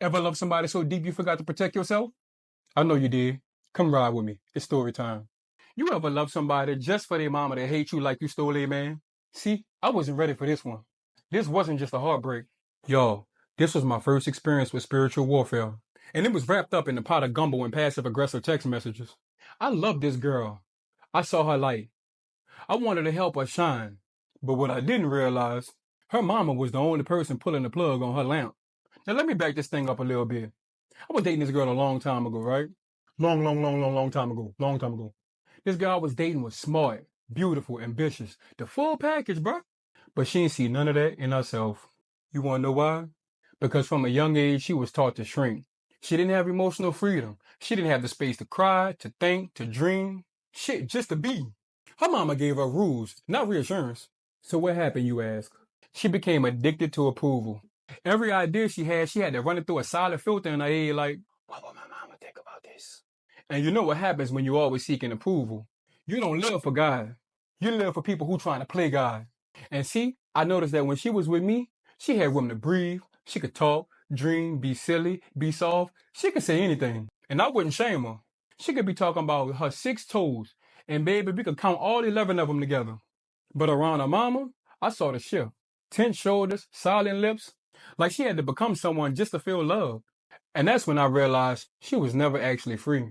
Ever love somebody so deep you forgot to protect yourself? I know you did. Come ride with me. It's story time. You ever love somebody just for their mama to hate you like you stole a man? See, I wasn't ready for this one. This wasn't just a heartbreak. Y'all, this was my first experience with spiritual warfare. And it was wrapped up in a pot of gumbo and passive aggressive text messages. I loved this girl. I saw her light. I wanted to help her shine. But what I didn't realize, her mama was the only person pulling the plug on her lamp. Now let me back this thing up a little bit. I was dating this girl a long time ago, right? Long time ago. Long time ago. This girl I was dating was smart, beautiful, ambitious. The full package, bruh. But she ain't see none of that in herself. You wanna know why? Because from a young age, she was taught to shrink. She didn't have emotional freedom. She didn't have the space to cry, to think, to dream. Shit, just to be. Her mama gave her rules, not reassurance. So what happened, you ask? She became addicted to approval. Every idea she had to run it through a silent filter in her head like, what will my mama think about this? And you know what happens when you're always seeking approval? You don't live for God. You live for people who trying to play God. And see, I noticed that when she was with me, she had room to breathe. She could talk, dream, be silly, be soft. She could say anything. And I wouldn't shame her. She could be talking about her 6 toes. And baby, we could count all 11 of them together. But around her mama, I saw the shift. Tense shoulders, silent lips, like she had to become someone just to feel love. And that's when I realized she was never actually free.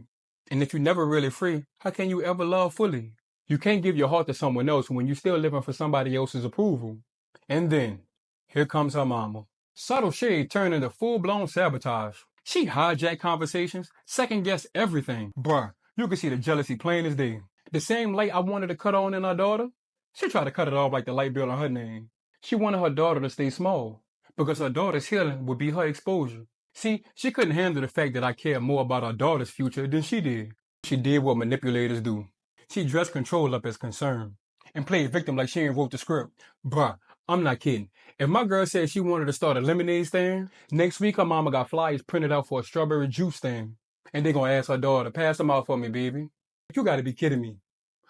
And if you're never really free, how can you ever love fully? You can't give your heart to someone else when you're still living for somebody else's approval. And then, here comes her mama. Subtle shade turned into full-blown sabotage. She hijacked conversations, second-guessed everything. Bruh, you could see the jealousy plain as day. The same light I wanted to cut on in her daughter, she tried to cut it off like the light bill on her name. She wanted her daughter to stay small, because her daughter's healing would be her exposure. See, she couldn't handle the fact that I cared more about her daughter's future than she did. She did what manipulators do. She dressed control up as concern and played victim like she ain't wrote the script. Bruh, I'm not kidding. If my girl said she wanted to start a lemonade stand, next week her mama got flyers printed out for a strawberry juice stand. And they gonna ask her daughter, pass them out for me, baby. You gotta be kidding me.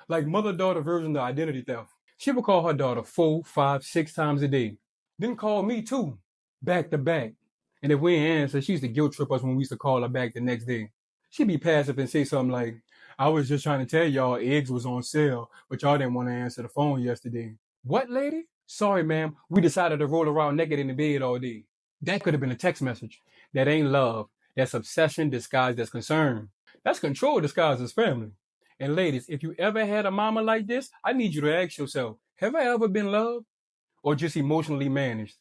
Like mother-daughter version of identity theft. She would call her daughter 4, 5, 6 times a day. Then call me too, back to back. And if we ain't answer, she used to guilt trip us when we used to call her back the next day. She'd be passive and say something like, I was just trying to tell y'all eggs was on sale, but y'all didn't want to answer the phone yesterday. What, lady? Sorry, ma'am. We decided to roll around naked in the bed all day. That could have been a text message. That ain't love. That's obsession disguised as concern. That's control disguised as family. And ladies, if you ever had a mama like this, I need you to ask yourself, have I ever been loved or just emotionally managed?